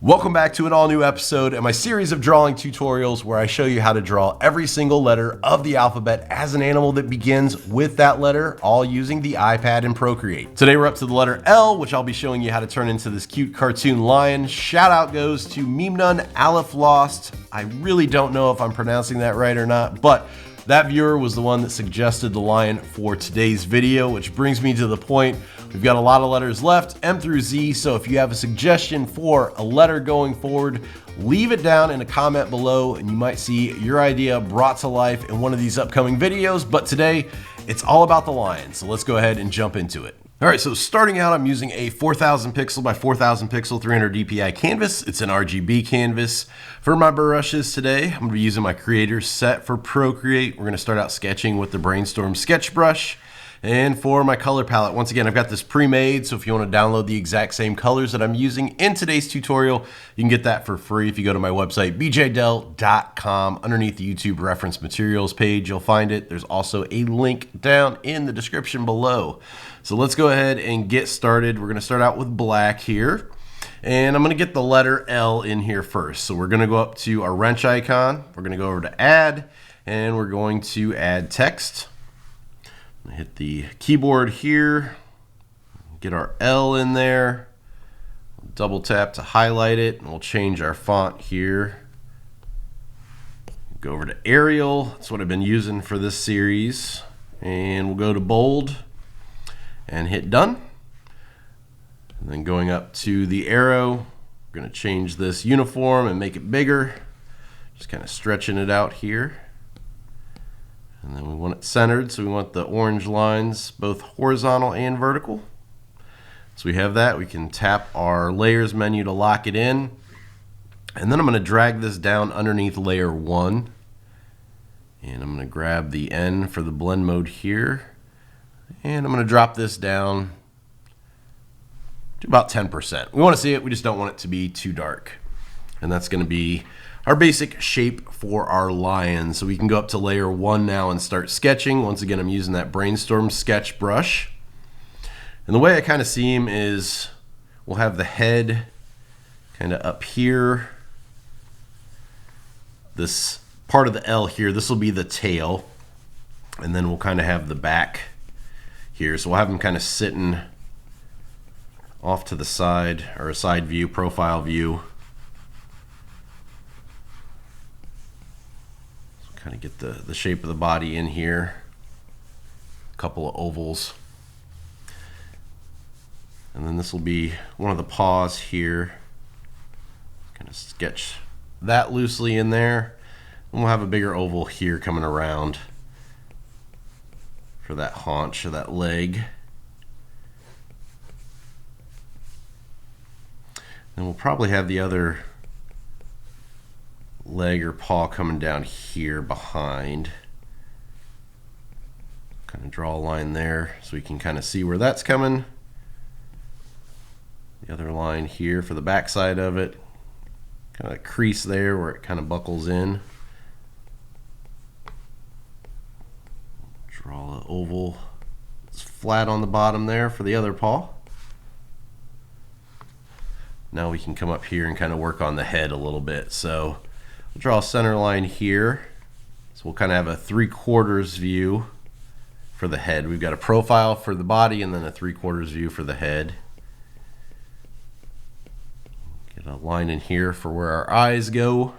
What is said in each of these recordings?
Welcome back to an all new episode in my series of drawing tutorials where I show you how to draw every single letter of the alphabet as an animal that begins with that letter, all using the iPad and Procreate. Today we're up to the letter L, which I'll be showing you how to turn into this cute cartoon lion. Shout out goes to Memnun Aleph Lost. I really don't know if I'm pronouncing that right or not, but that viewer was the one that suggested the lion for today's video, which brings me to the point. We've got a lot of letters left, M through Z, so if you have a suggestion for a letter going forward, leave it down in a comment below and you might see your idea brought to life in one of these upcoming videos. But today, it's all about the lion, so let's go ahead and jump into it. All right, so starting out, I'm using a 4000 pixel by 4000 pixel 300 DPI canvas. It's an RGB canvas. For my brushes today, I'm gonna be using my creator set for Procreate. We're gonna start out sketching with the Brainstorm sketch brush. And for my color palette, once again, I've got this pre-made, so if you want to download the exact same colors that I'm using in today's tutorial, you can get that for free if you go to my website, bjdell.com. Underneath the YouTube reference materials page, you'll find it. There's also a link down in the description below. So let's go ahead and get started. We're going to start out with black here. And I'm going to get the letter L in here first. So we're going to go up to our wrench icon. We're going to go over to add, and we're going to add text. Hit the keyboard here, get our L in there, double tap to highlight it, and we'll change our font here. Go over to Arial, that's what I've been using for this series, and we'll go to bold and hit done. And then going up to the arrow, we're going to change this uniform and make it bigger, just kind of stretching it out here. And then we want it centered, so we want the orange lines both horizontal and vertical. So we have that. We can tap our layers menu to lock it in. And then I'm going to drag this down underneath layer 1. And I'm going to grab the N for the blend mode here. And I'm going to drop this down to about 10%. We want to see it, we just don't want it to be too dark. And that's going to be our basic shape for our lion. So we can go up to layer 1 now and start sketching. Once again, I'm using that Brainstorm sketch brush. And the way I kind of see him is we'll have the head kind of up here. This part of the L here, this will be the tail. And then we'll kind of have the back here. So we'll have him kind of sitting off to the side, or a side view, profile view. Kind of get the shape of the body in here. A couple of ovals. And then this will be one of the paws here. Kind of sketch that loosely in there. And we'll have a bigger oval here coming around for that haunch or that leg. Then we'll probably have the other leg or paw coming down here behind. Kind of draw a line there so we can kind of see where that's coming. The other line here for the back side of it. Kind of a crease there where it kind of buckles in. Draw an oval. It's flat on the bottom there for the other paw. Now we can come up here and kind of work on the head a little bit. So we'll draw a center line here. So we'll kind of have a 3/4 view for the head. We've got a profile for the body and then a 3/4 view for the head. Get a line in here for where our eyes go.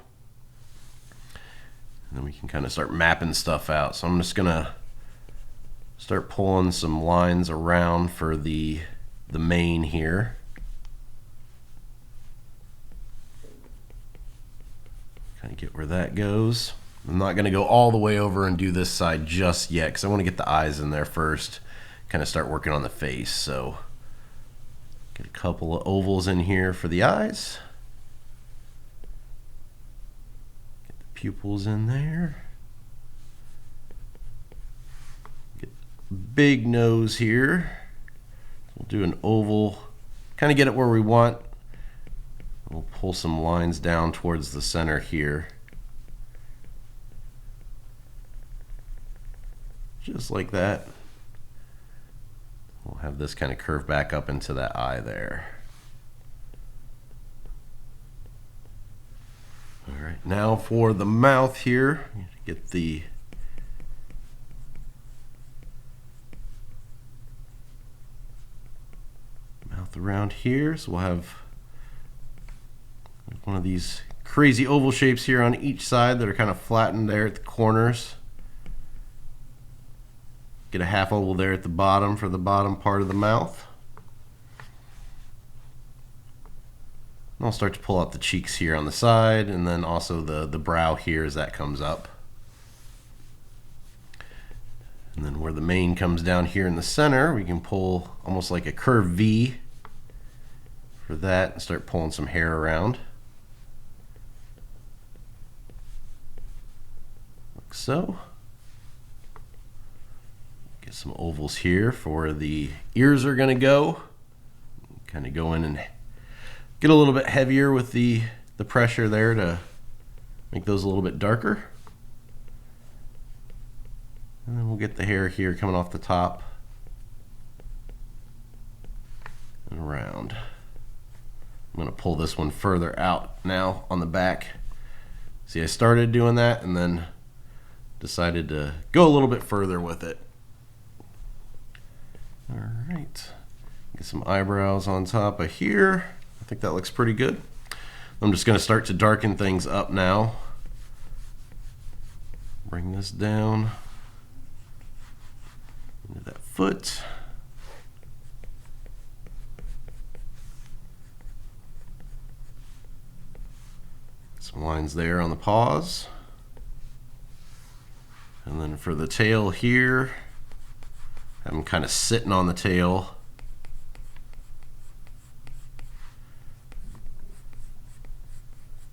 And then we can kind of start mapping stuff out. So I'm just gonna start pulling some lines around for the mane here. Get where that goes. I'm not going to go all the way over and do this side just yet because I want to get the eyes in there first, kind of start working on the face. So get a couple of ovals in here for the eyes. Get the pupils in there. Get a big nose here. We'll do an oval, kind of get it where we want. We'll pull some lines down towards the center here. Just like that. We'll have this kind of curve back up into that eye there. right, now for the mouth here, get the mouth around here. So we'll have one of these crazy oval shapes here on each side that are kind of flattened there at the corners. Get a half oval there at the bottom for the bottom part of the mouth. And I'll start to pull out the cheeks here on the side, and then also the brow here as that comes up. And then where the mane comes down here in the center, we can pull almost like a curved V for that and start pulling some hair around. Like so. Get some ovals here for where the ears are going to go. Kind of go in and get a little bit heavier with the pressure there to make those a little bit darker. And then we'll get the hair here coming off the top and around. I'm going to pull this one further out now on the back. See, I started doing that and then decided to go a little bit further with it. All right, get some eyebrows on top of here. I think that looks pretty good. I'm just going to start to darken things up now. Bring this down into that foot. Some lines there on the paws. And then for the tail here, I'm kind of sitting on the tail.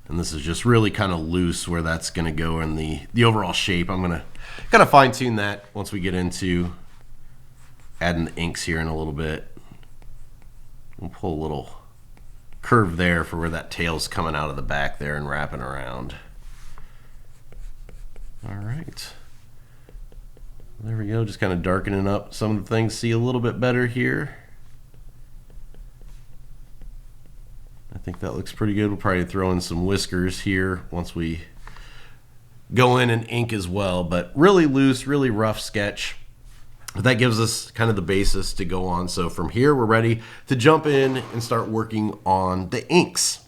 And this is just really kind of loose where that's going to go in the overall shape. I'm going to kind of fine tune that once we get into adding the inks here in a little bit. We'll pull a little curve there for where that tail's coming out of the back there and wrapping around. All right. There we go, just kind of darkening up some of the things. See a little bit better here. I think that looks pretty good. We'll probably throw in some whiskers here once we go in and ink as well, but really loose, really rough sketch. But that gives us kind of the basis to go on. So from here, we're ready to jump in and start working on the inks.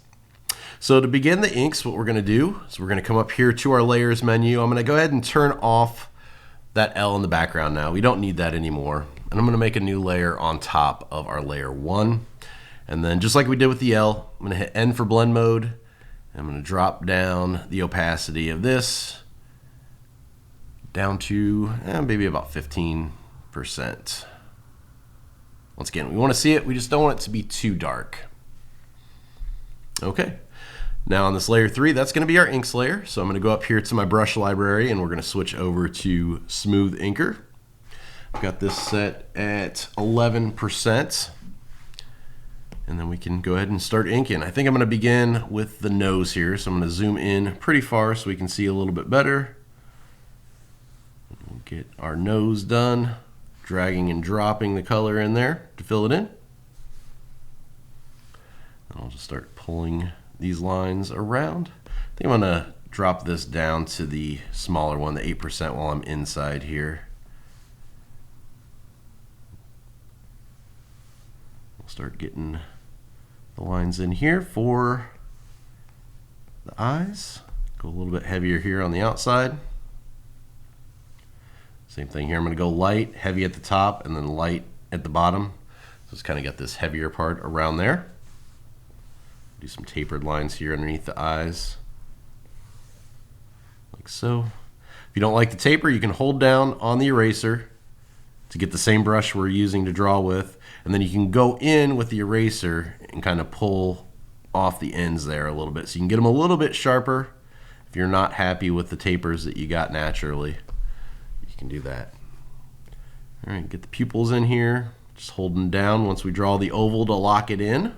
So to begin the inks, what we're gonna do is we're gonna come up here to our layers menu. I'm gonna go ahead and turn off that L in the background now. We don't need that anymore. And I'm gonna make a new layer on top of our layer 1. And then just like we did with the L, I'm gonna hit N for blend mode. I'm gonna drop down the opacity of this down to maybe about 15%. Once again, we wanna see it, we just don't want it to be too dark. Okay. Now on this layer 3, that's going to be our inks layer. So I'm going to go up here to my brush library and we're going to switch over to Smooth Inker. I've got this set at 11%. And then we can go ahead and start inking. I think I'm going to begin with the nose here. So I'm going to zoom in pretty far so we can see a little bit better. We'll get our nose done, dragging and dropping the color in there to fill it in. And I'll just start pulling these lines around. I think I'm gonna drop this down to the smaller one, the 8%, while I'm inside here. We'll start getting the lines in here for the eyes. Go a little bit heavier here on the outside. Same thing here, I'm gonna go light, heavy at the top, and then light at the bottom. So it's kind of got this heavier part around there. Do some tapered lines here underneath the eyes, like so. If you don't like the taper, you can hold down on the eraser to get the same brush we're using to draw with, and then you can go in with the eraser and kind of pull off the ends there a little bit, so you can get them a little bit sharper. If you're not happy with the tapers that you got naturally, you can do that. All right, get the pupils in here, just holding down once we draw the oval to lock it in.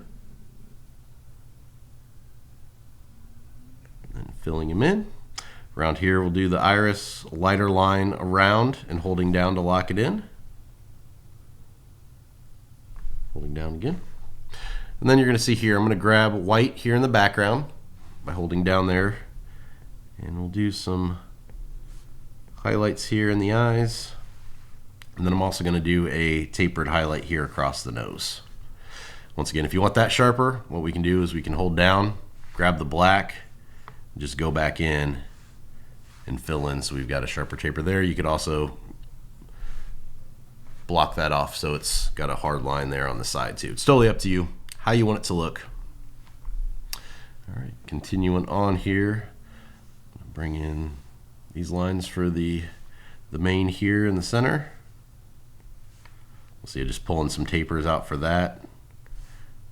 And filling them in. Around here we'll do the iris, lighter line around and holding down to lock it in. Holding down again. And then you're going to see here, I'm going to grab white here in the background by holding down there And we'll do some highlights here in the eyes. And then I'm also going to do a tapered highlight here across the nose. Once again, if you want that sharper, what we can do is we can hold down, grab the black, and just go back in and fill in so we've got a sharper taper there. You could also block that off so it's got a hard line there on the side too. It's totally up to you how you want it to look. All right, continuing on here, bring in these lines for the mane here in the center. We'll see, just pulling some tapers out for that,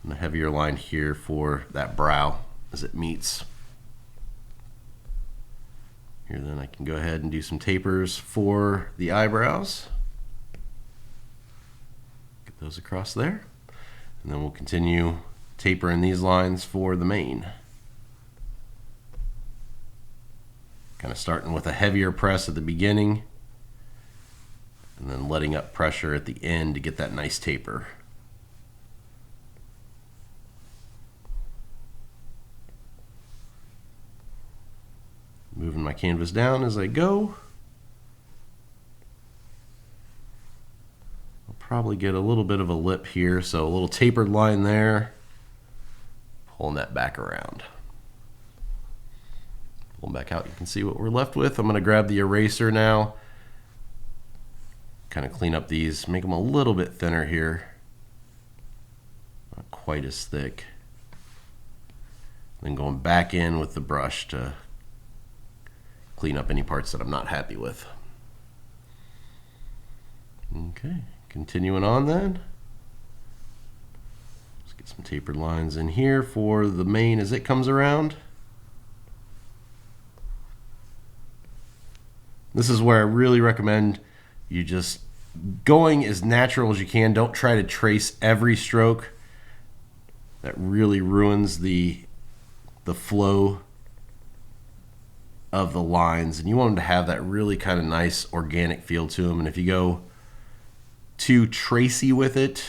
and a heavier line here for that brow as it meets. Here then I can go ahead and do some tapers for the eyebrows. Get those across there. And then we'll continue tapering these lines for the mane. Kind of starting with a heavier press at the beginning and then letting up pressure at the end to get that nice taper. Moving my canvas down as I go. I'll probably get a little bit of a lip here, so a little tapered line there. Pulling that back around. Pull them back out, you can see what we're left with. I'm going to grab the eraser now. Kind of clean up these, make them a little bit thinner here. Not quite as thick. Then going back in with the brush to clean up any parts that I'm not happy with. Okay, continuing on then. Let's get some tapered lines in here for the mane as it comes around. This is where I really recommend you just going as natural as you can. Don't try to trace every stroke. That really ruins the flow of the lines, and you want them to have that really kind of nice organic feel to them. And if you go too tracey with it,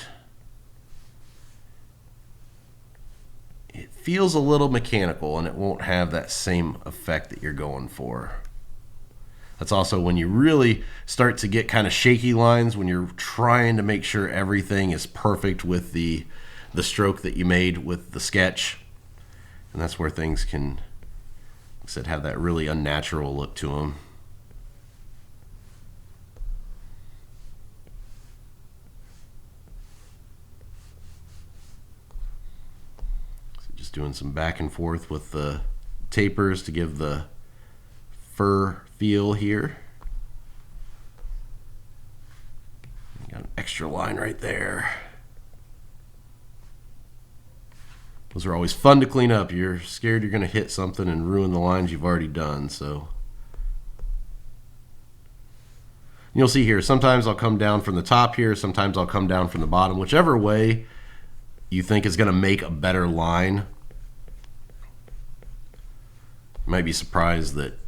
it feels a little mechanical and it won't have that same effect that you're going for. That's also when you really start to get kind of shaky lines, when you're trying to make sure everything is perfect with the stroke that you made with the sketch. And that's where things can, like I said, have that really unnatural look to them. So just doing some back and forth with the tapers to give the fur feel here. Got an extra line right there. Those are always fun to clean up. You're scared you're going to hit something and ruin the lines you've already done. So you'll see here, sometimes I'll come down from the top here, sometimes I'll come down from the bottom. Whichever way you think is going to make a better line. You might be surprised that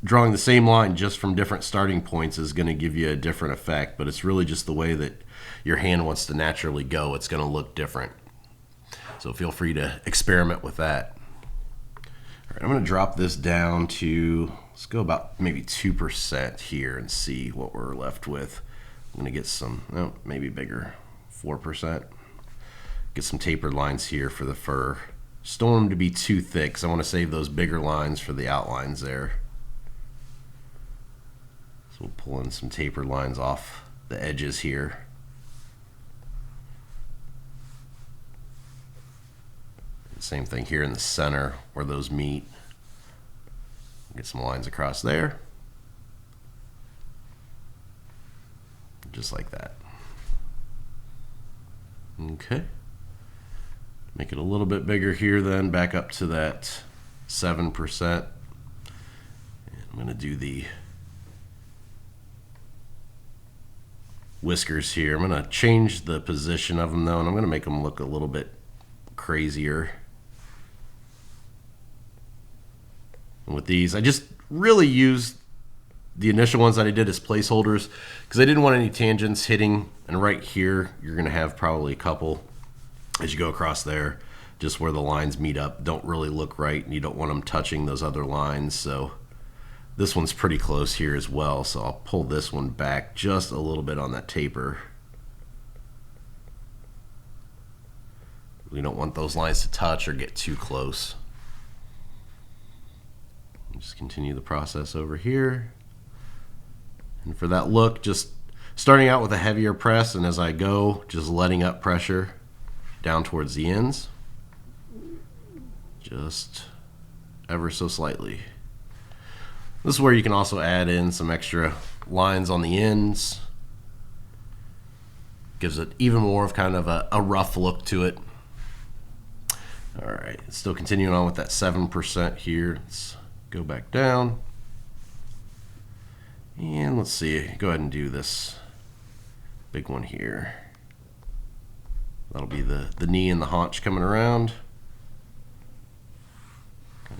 drawing the same line just from different starting points is going to give you a different effect, but it's really just the way that your hand wants to naturally go. It's going to look different. So feel free to experiment with that. All right, I'm going to drop this down to, let's go about maybe 2% here and see what we're left with. I'm going to get some, oh, maybe bigger, 4%. Get some tapered lines here for the fur. Just don't want them to be too thick, because I want to save those bigger lines for the outlines there. So we'll pull in some tapered lines off the edges here. Same thing here in the center where those meet. Get some lines across there. Just like that. Okay. Make it a little bit bigger here then, back up to that 7%. And I'm going to do the whiskers here. I'm going to change the position of them though, and I'm going to make them look a little bit crazier. And with these, I just really used the initial ones that I did as placeholders because I didn't want any tangents hitting. And right here, you're going to have probably a couple as you go across there. just where the lines meet up don't really look right, and you don't want them touching those other lines. So this one's pretty close here as well, so I'll pull this one back just a little bit on that taper. We don't want those lines to touch or get too close. Just continue the process over here. And for that look, just starting out with a heavier press, and as I go, just letting up pressure down towards the ends. Just ever so slightly. This is where you can also add in some extra lines on the ends. Gives it even more of kind of a rough look to it. All right, still continuing on with that 7% here. Let's go back down. And let's see, go ahead and do this big one here. That'll be the knee and the haunch coming around.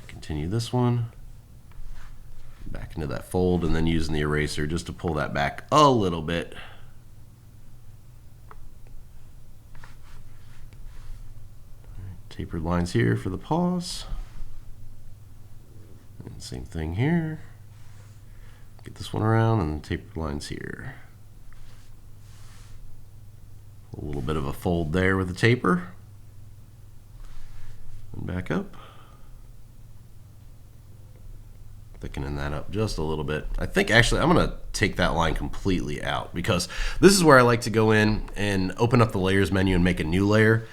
Continue this one. Back into that fold, and then using the eraser just to pull that back a little bit. Tapered lines here for the pause. And same thing here. Get this one around, and then tapered lines here. A little bit of a fold there with the taper. And back up. Thickening that up just a little bit. I think actually I'm going to take that line completely out, because this is where I like to go in and open up the layers menu and make a new layer.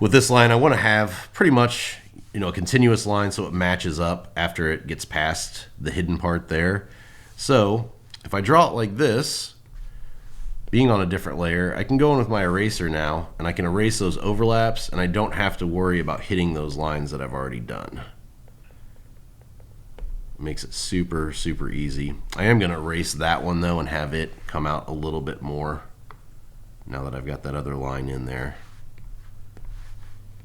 With this line, I want to have pretty much, a continuous line so it matches up after it gets past the hidden part there. So if I draw it like this, being on a different layer, I can go in with my eraser now, and I can erase those overlaps, and I don't have to worry about hitting those lines that I've already done. It makes it super, super easy. I am going to erase that one though and have it come out a little bit more now that I've got that other line in there.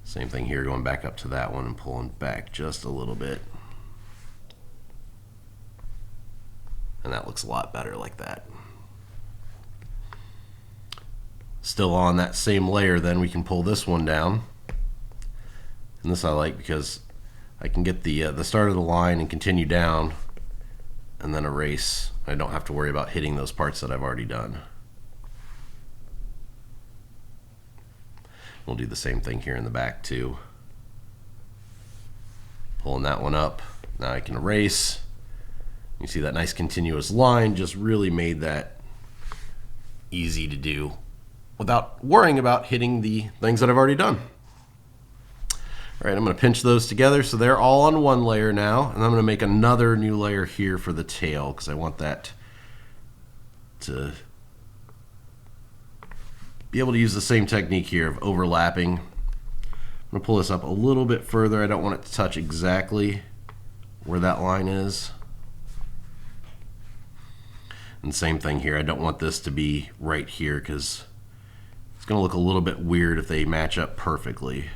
Same thing here, going back up to that one and pulling back just a little bit. And that looks a lot better like that. Still on that same layer, then we can pull this one down. And this I like because I can get the start of the line and continue down and then erase. I don't have to worry about hitting those parts that I've already done. We'll do the same thing here in the back too. Pulling that one up. Now I can erase. You see that nice continuous line just really made that easy to do without worrying about hitting the things that I've already done. All right, I'm going to pinch those together so they're all on one layer now, and I'm going to make another new layer here for the tail because I want that to be able to use the same technique here of overlapping. I'm going to pull this up a little bit further. I don't want it to touch exactly where that line is. And same thing here. I don't want this to be right here because it's going to look a little bit weird if they match up perfectly.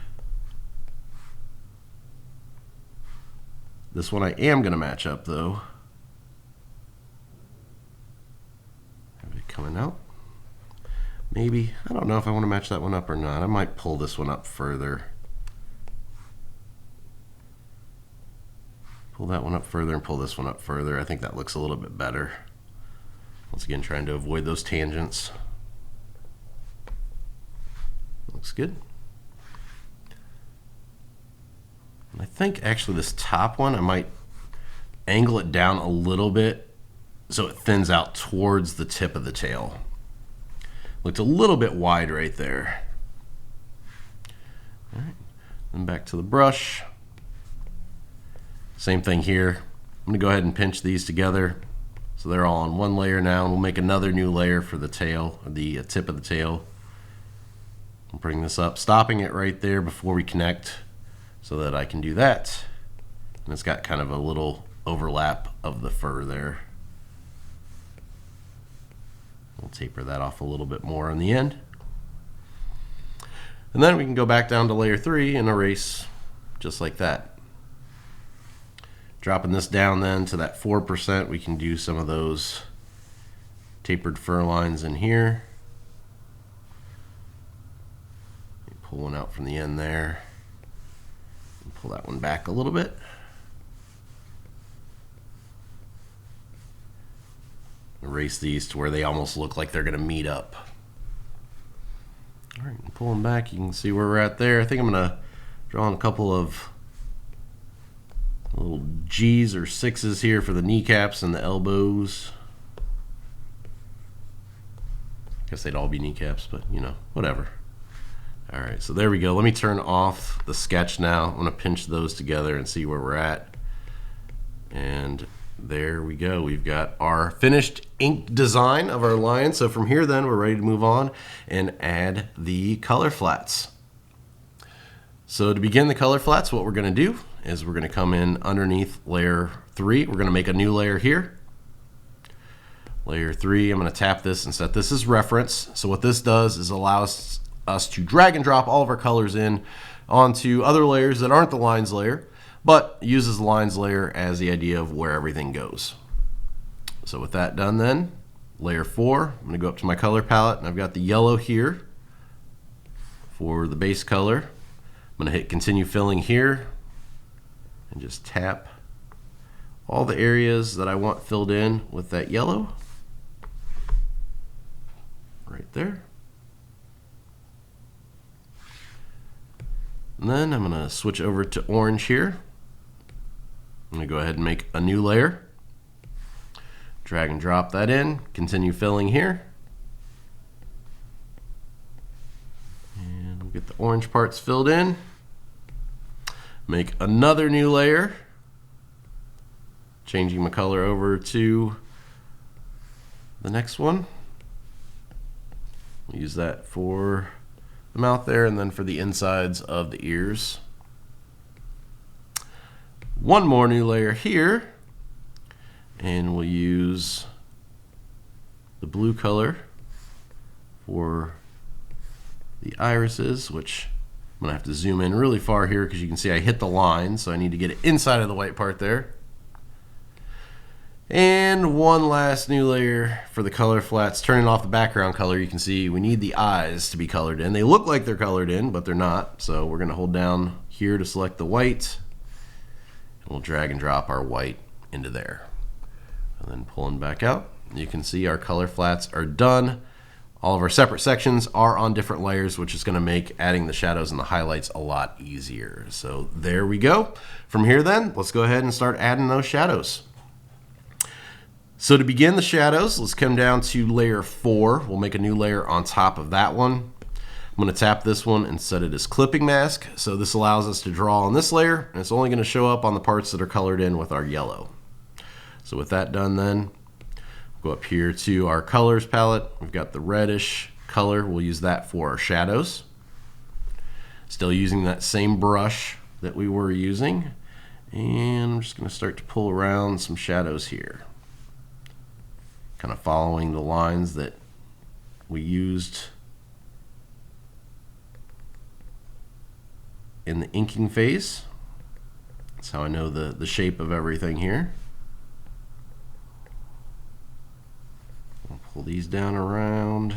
This one I am going to match up though. Have it coming out. Maybe. I don't know if I want to match that one up or not. I might pull this one up further. Pull that one up further and pull this one up further. I think that looks a little bit better. Once again, trying to avoid those tangents. Looks good. And I think actually this top one, I might angle it down a little bit so it thins out towards the tip of the tail. Looked a little bit wide right there. All right, then back to the brush. Same thing here. I'm gonna go ahead and pinch these together so they're all on one layer now, and we'll make another new layer for the tail, or the tip of the tail. I'll bring this up, stopping it right there before we connect so that I can do that. And it's got kind of a little overlap of the fur there. We'll taper that off a little bit more on the end. And then we can go back down to layer 3 and erase just like that. Dropping this down then to that 4%, we can do some of those tapered fur lines in here. Pull one out from the end there. Pull that one back a little bit. Erase these to where they almost look like they're going to meet up. All right, pull them back. You can see where we're at there. I think I'm going to draw in a couple of little G's or 6s here for the kneecaps and the elbows. I guess they'd all be kneecaps, but you know, whatever. All right, so there we go. Let me turn off the sketch now. I'm going to pinch those together and see where we're at. And there we go. We've got our finished ink design of our lion. So from here then, we're ready to move on and add the color flats. So to begin the color flats, what we're going to do is we're going to come in underneath layer 3. We're going to make a new layer here. Layer 3, I'm going to tap this and set this as reference. So what this does is allows us to drag and drop all of our colors in onto other layers that aren't the lines layer, but uses the lines layer as the idea of where everything goes. So with that done then, layer 4, I'm going to go up to my color palette and I've got the yellow here for the base color. I'm going to hit continue filling here and just tap all the areas that I want filled in with that yellow right there. And then I'm going to switch over to orange here. I'm going to go ahead and make a new layer. Drag and drop that in. Continue filling here. And we'll get the orange parts filled in. Make another new layer. Changing my color over to the next one. We'll use that for the mouth there and then for the insides of the ears. One more new layer here, and we'll use the blue color for the irises, which I'm going to have to zoom in really far here because you can see I hit the line, so I need to get it inside of the white part there. And one last new layer for the color flats. Turning off the background color, you can see we need the eyes to be colored in. They look like they're colored in, but they're not. So we're going to hold down here to select the white. And we'll drag and drop our white into there. And then pulling back out, you can see our color flats are done. All of our separate sections are on different layers, which is going to make adding the shadows and the highlights a lot easier. So there we go. From here then, let's go ahead and start adding those shadows. So to begin the shadows, let's come down to layer 4. We'll make a new layer on top of that one. I'm going to tap this one and set it as clipping mask. So this allows us to draw on this layer, and it's only going to show up on the parts that are colored in with our yellow. So with that done then, go up here to our colors palette. We've got the reddish color. We'll use that for our shadows. Still using that same brush that we were using. And I'm just going to start to pull around some shadows here. Kind of following the lines that we used in the inking phase. That's how I know the shape of everything here. I'll pull these down around,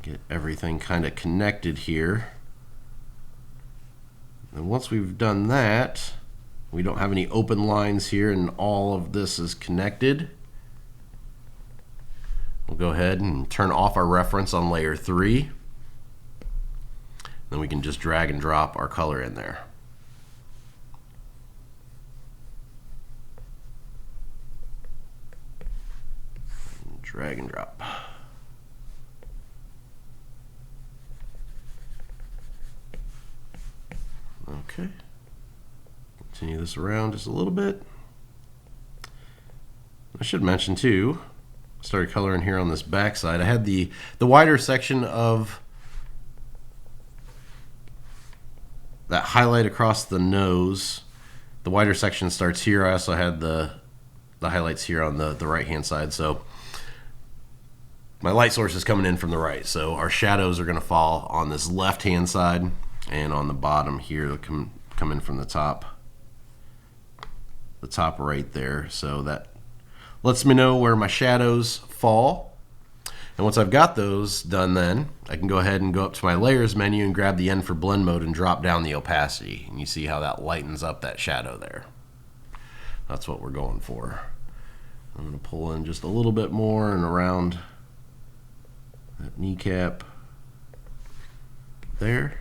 get everything kind of connected here. And once we've done that, we don't have any open lines here and all of this is connected. We'll go ahead and turn off our reference on layer 3. Then we can just drag and drop our color in there. Drag and drop. Okay. Continue this around just a little bit. I should mention too, started coloring here on this back side. I had the wider section of that highlight across the nose. The wider section starts here. I also had the highlights here on the right hand side. So my light source is coming in from the right. So our shadows are going to fall on this left hand side, and on the bottom here they'll come in from the top right there. So that lets me know where my shadows fall. And once I've got those done, then I can go ahead and go up to my layers menu and grab the N for blend mode and drop down the opacity. And you see how that lightens up that shadow there. That's what we're going for. I'm going to pull in just a little bit more and around that kneecap there.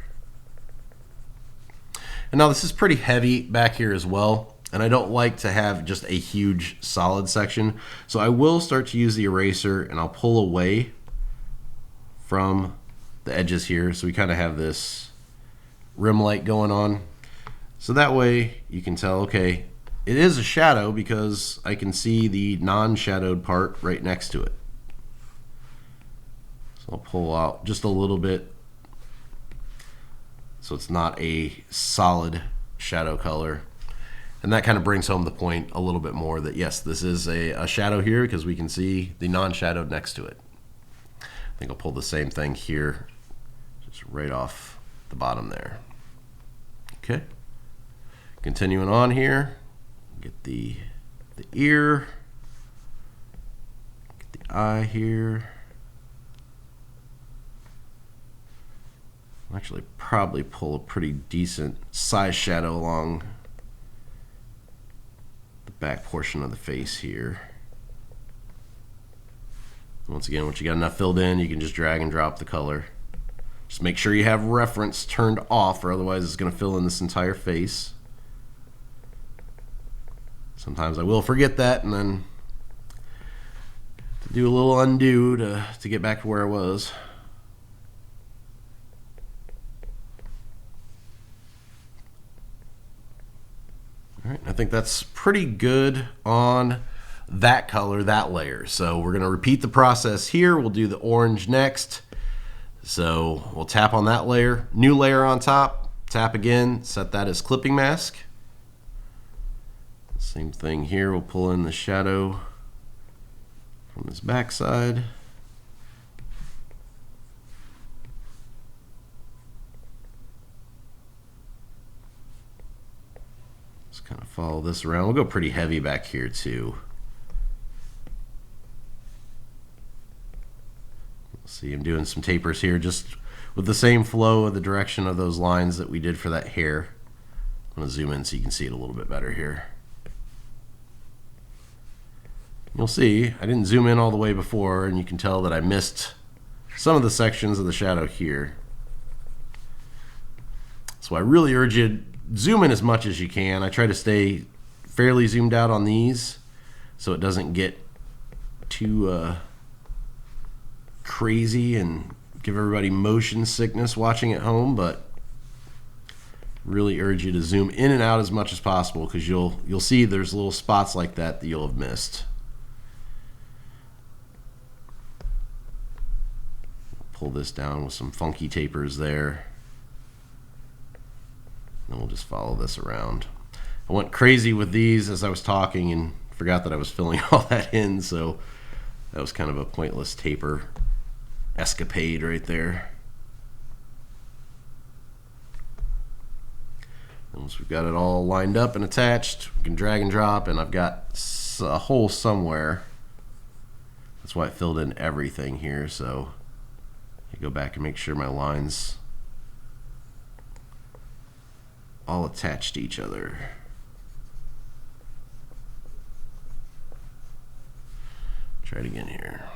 And now this is pretty heavy back here as well, and I don't like to have just a huge solid section. So I will start to use the eraser and I'll pull away from the edges here, so we kind of have this rim light going on. So that way you can tell, okay, it is a shadow because I can see the non-shadowed part right next to it. So I'll pull out just a little bit so it's not a solid shadow color. And that kind of brings home the point a little bit more that yes, this is a shadow here because we can see the non-shadowed next to it. I think I'll pull the same thing here, just right off the bottom there. Okay, continuing on here, get the ear, get the eye here. I'll actually probably pull a pretty decent size shadow along the back portion of the face here. Once again, once you got enough filled in, you can just drag and drop the color. Just make sure you have reference turned off, or otherwise it's going to fill in this entire face. Sometimes I will forget that and then do a little undo to get back to where I was. All right, I think that's pretty good on that color, that layer. So we're going to repeat the process here. We'll do the orange next. So we'll tap on that layer, new layer on top, tap again, set that as clipping mask. Same thing here, we'll pull in the shadow from this back side. Just kind of follow this around. We'll go pretty heavy back here too. See, I'm doing some tapers here just with the same flow of the direction of those lines that we did for that hair. I'm going to zoom in so you can see it a little bit better here. You'll see I didn't zoom in all the way before, and you can tell that I missed some of the sections of the shadow here. So I really urge you to zoom in as much as you can. I try to stay fairly zoomed out on these so it doesn't get too crazy and give everybody motion sickness watching at home, but really urge you to zoom in and out as much as possible because you'll see there's little spots like that you'll have missed. Pull this down with some funky tapers there. And we'll just follow this around. I went crazy with these as I was talking and forgot that I was filling all that in, so that was kind of a pointless taper escapade right there. And once we've got it all lined up and attached, we can drag and drop, and I've got a hole somewhere. That's why I filled in everything here, so I go back and make sure my lines all attached to each other. Try it again here.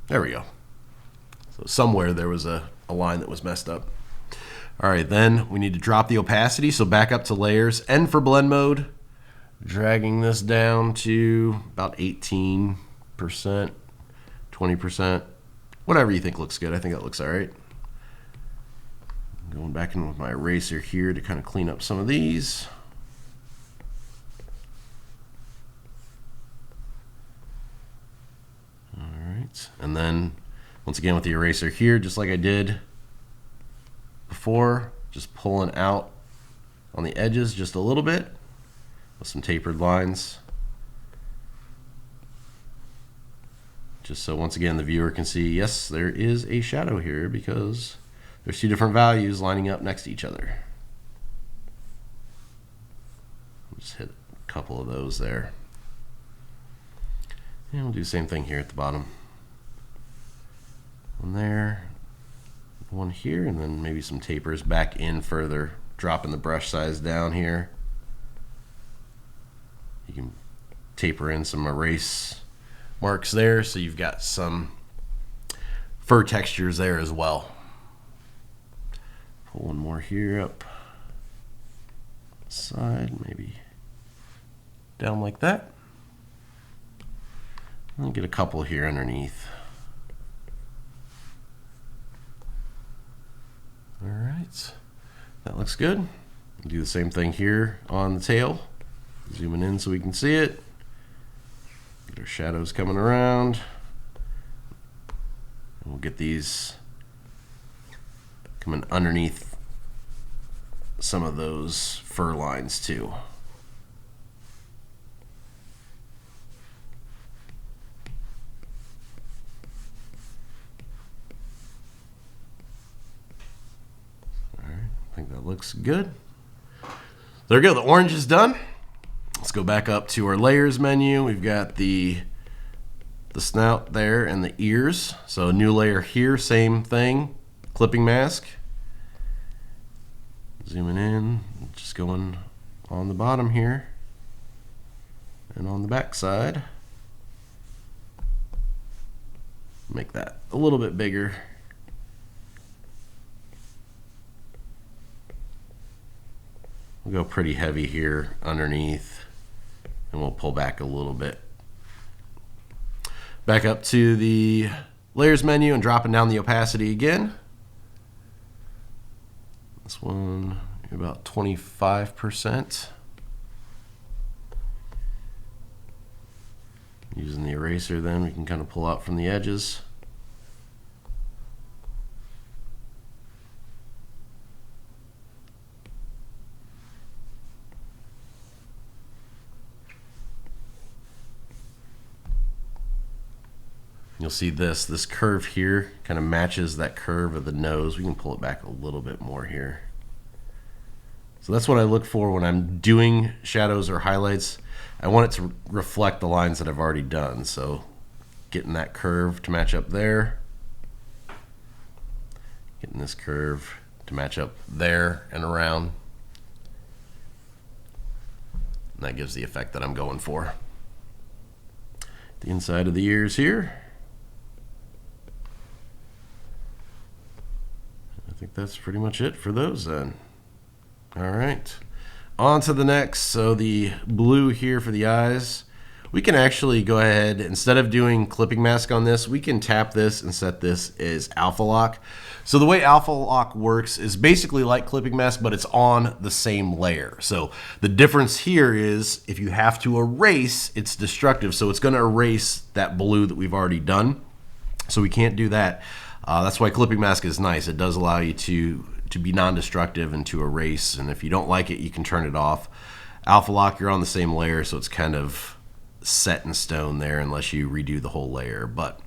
There we go. So somewhere there was a line that was messed up. All right, then we need to drop the opacity. So back up to layers, N for blend mode, dragging this down to about 18%, 20%, whatever you think looks good. I think that looks all right. Going back in with my eraser here to kind of clean up some of these. All right, and then once again with the eraser here, just like I did before, just pulling out on the edges just a little bit with some tapered lines. Just so once again the viewer can see, yes, there is a shadow here because there's two different values lining up next to each other. Just hit a couple of those there. And we'll do the same thing here at the bottom. One there, one here, and then maybe some tapers back in further, dropping the brush size down here. You can taper in some erase marks there, so you've got some fur textures there as well. Pull one more here up side, maybe down like that. And get a couple here underneath. All right, that looks good. Do the same thing here on the tail. Zooming in so we can see it. Get our shadows coming around. And we'll get these coming underneath some of those fur lines too. All right, I think that looks good. There we go, the orange is done. Let's go back up to our layers menu. We've got the snout there and the ears. So a new layer here, same thing, clipping mask. Zooming in, just going on the bottom here and on the back side. Make that a little bit bigger. We'll go pretty heavy here underneath, and we'll pull back a little bit. Back up to the layers menu and dropping down the opacity again. This one about 25%. Using the eraser, then we can kind of pull out from the edges. You'll see this curve here kind of matches that curve of the nose. We can pull it back a little bit more here. So that's what I look for when I'm doing shadows or highlights. I want it to reflect the lines that I've already done. So getting that curve to match up there. Getting this curve to match up there and around. And that gives the effect that I'm going for. The inside of the ears here. I think that's pretty much it for those then. All right, on to the next. So the blue here for the eyes, we can actually go ahead, instead of doing clipping mask on this, we can tap this and set this as alpha lock. So the way alpha lock works is basically like clipping mask, but it's on the same layer. So the difference here is if you have to erase, it's destructive. So it's gonna erase that blue that we've already done. So we can't do that. That's why clipping mask is nice. It does allow you to be non-destructive and to erase, and if you don't like it, you can turn it off. Alpha lock, you're on the same layer, so it's kind of set in stone there unless you redo the whole layer. But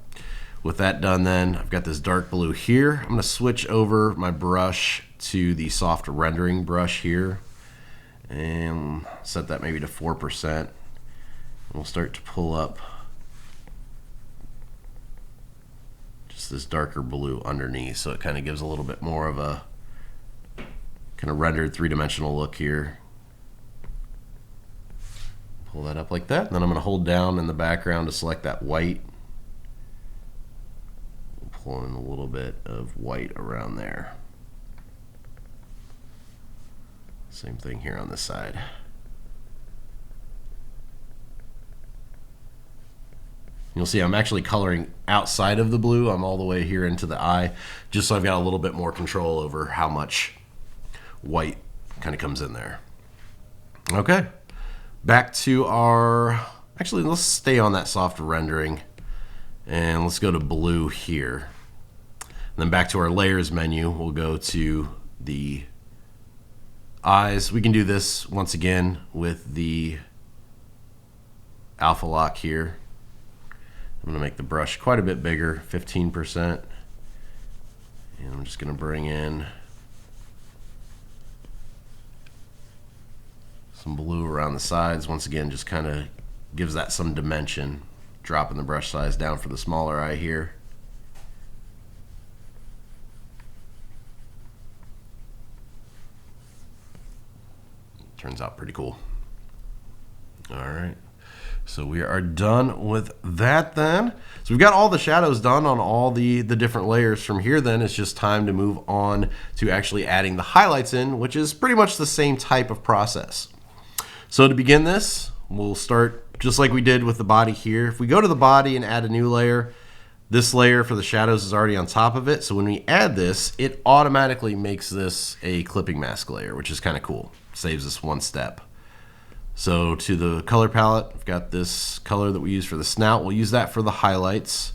with that done, then I've got this dark blue here. I'm going to switch over my brush to the soft rendering brush here and set that maybe to 4%. And we'll start to pull up this darker blue underneath, so it kind of gives a little bit more of a kind of rendered three-dimensional look here. Pull that up like that, and then I'm going to hold down in the background to select that white. Pull in a little bit of white around there. Same thing here on this side. You'll see I'm actually coloring outside of the blue. I'm all the way here into the eye, just so I've got a little bit more control over how much white kind of comes in there. Okay, back to our, actually let's stay on that soft rendering and let's go to blue here. And then back to our layers menu, we'll go to the eyes. We can do this once again with the alpha lock here. I'm going to make the brush quite a bit bigger, 15%. And I'm just going to bring in some blue around the sides. Once again, just kind of gives that some dimension. Dropping the brush size down for the smaller eye here. Turns out pretty cool. All right. So we are done with that then. So we've got all the shadows done on all the different layers. From here then, it's just time to move on to actually adding the highlights in, which is pretty much the same type of process. So to begin this, we'll start just like we did with the body here. If we go to the body and add a new layer, this layer for the shadows is already on top of it. So when we add this, it automatically makes this a clipping mask layer, which is kind of cool. Saves us one step. So to the color palette, we've got this color that we use for the snout. We'll use that for the highlights.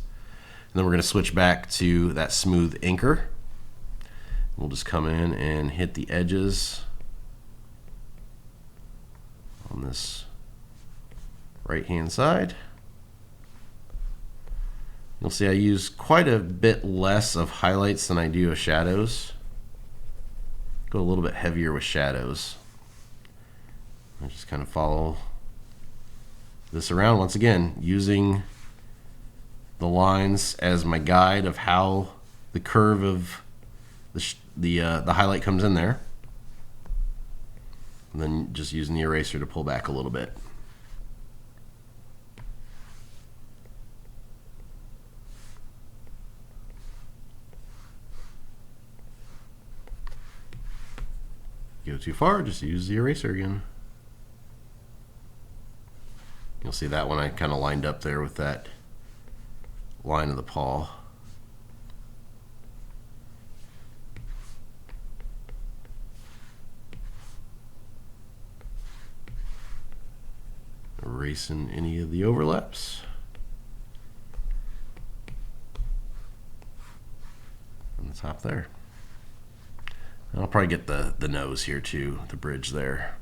And then we're going to switch back to that smooth inker. We'll just come in and hit the edges on this right-hand side. You'll see I use quite a bit less of highlights than I do of shadows. Go a little bit heavier with shadows. I just kind of follow this around, once again using the lines as my guide of how the curve of the highlight comes in there, and then just using the eraser to pull back a little bit. Go too far, just use the eraser again. You'll see that one I kind of lined up there with that line of the paw. Erasing any of the overlaps. On the top there. And I'll probably get the nose here too, the bridge there.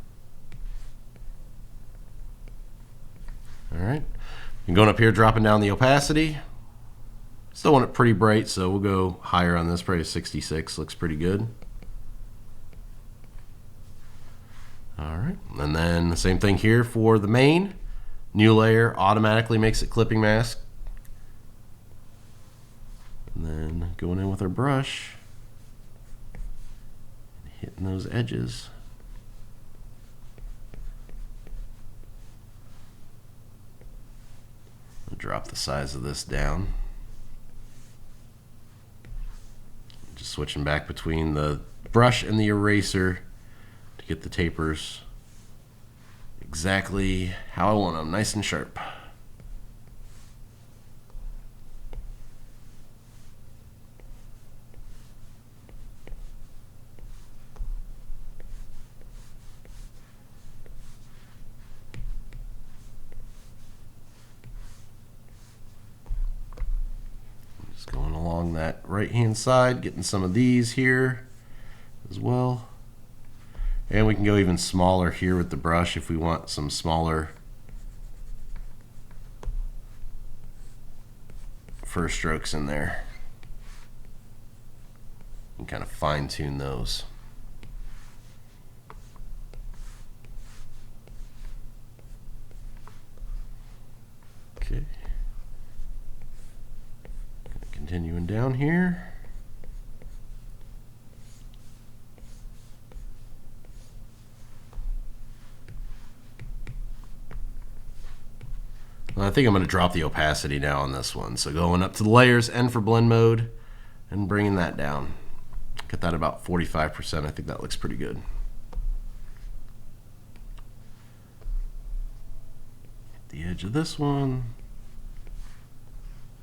All right, and going up here, dropping down the opacity. Still want it pretty bright, so we'll go higher on this, probably 66, looks pretty good. All right, and then the same thing here for the mane. New layer automatically makes it clipping mask. And then going in with our brush, hitting those edges. Drop the size of this down. Just switching back between the brush and the eraser to get the tapers exactly how I want them, nice and sharp. Going along that right hand side, getting some of these here as well. And we can go even smaller here with the brush if we want some smaller first strokes in there. And kind of fine tune those. Okay. Continuing down here. Well, I think I'm going to drop the opacity now on this one. So going up to the layers, N for blend mode, and bringing that down. Get that about 45%. I think that looks pretty good. Hit the edge of this one.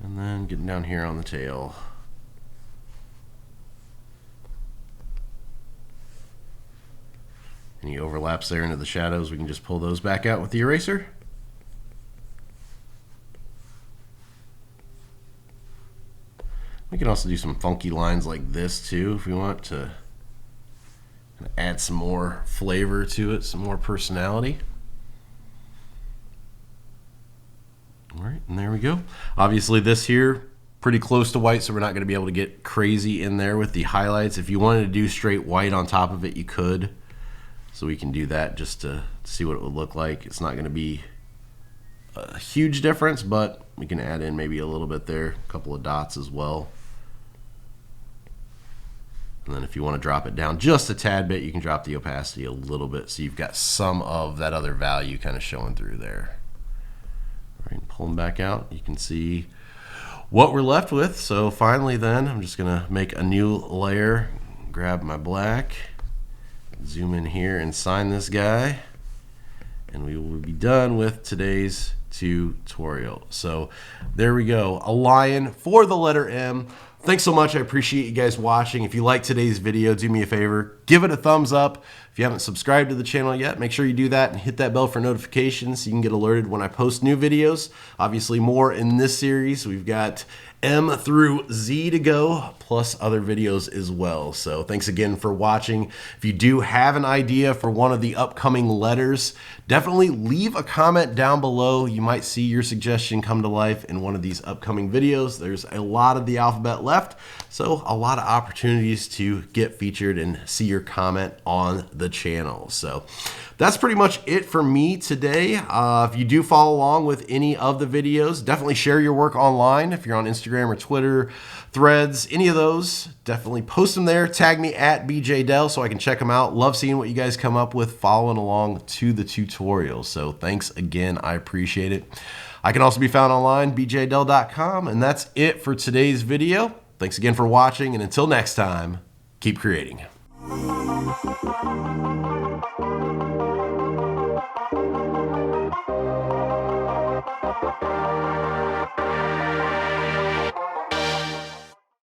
And then getting down here on the tail. Any overlaps there into the shadows, we can just pull those back out with the eraser. We can also do some funky lines like this too if we want to add some more flavor to it, some more personality. All right, and there we go. Obviously this here, pretty close to white, so we're not going to be able to get crazy in there with the highlights. If you wanted to do straight white on top of it, you could. So we can do that just to see what it would look like. It's not going to be a huge difference, but we can add in maybe a little bit there, a couple of dots as well. And then if you want to drop it down just a tad bit, you can drop the opacity a little bit so you've got some of that other value kind of showing through there. All right, pull them back out. You can see what we're left with. So finally then, I'm just going to make a new layer, grab my black, zoom in here and sign this guy, and we will be done with today's tutorial. So there we go, a lion for the letter M. Thanks so much. I appreciate you guys watching. If you like today's video, do me a favor, give it a thumbs up. If you haven't subscribed to the channel yet, make sure you do that and hit that bell for notifications so you can get alerted when I post new videos. Obviously more in this series. We've got M through Z to go, plus other videos as well. So thanks again for watching. If you do have an idea for one of the upcoming letters, definitely leave a comment down below. You might see your suggestion come to life in one of these upcoming videos. There's a lot of the alphabet left, so a lot of opportunities to get featured and see your comment on the channel. So that's pretty much it for me today. If you do follow along with any of the videos, definitely share your work online. If you're on Instagram or Twitter, Threads, any of those, definitely post them there. Tag me at BJDell so I can check them out. Love seeing what you guys come up with following along to the tutorials. So thanks again. I appreciate it. I can also be found online, bjdell.com. And that's it for today's video. Thanks again for watching. And until next time, keep creating.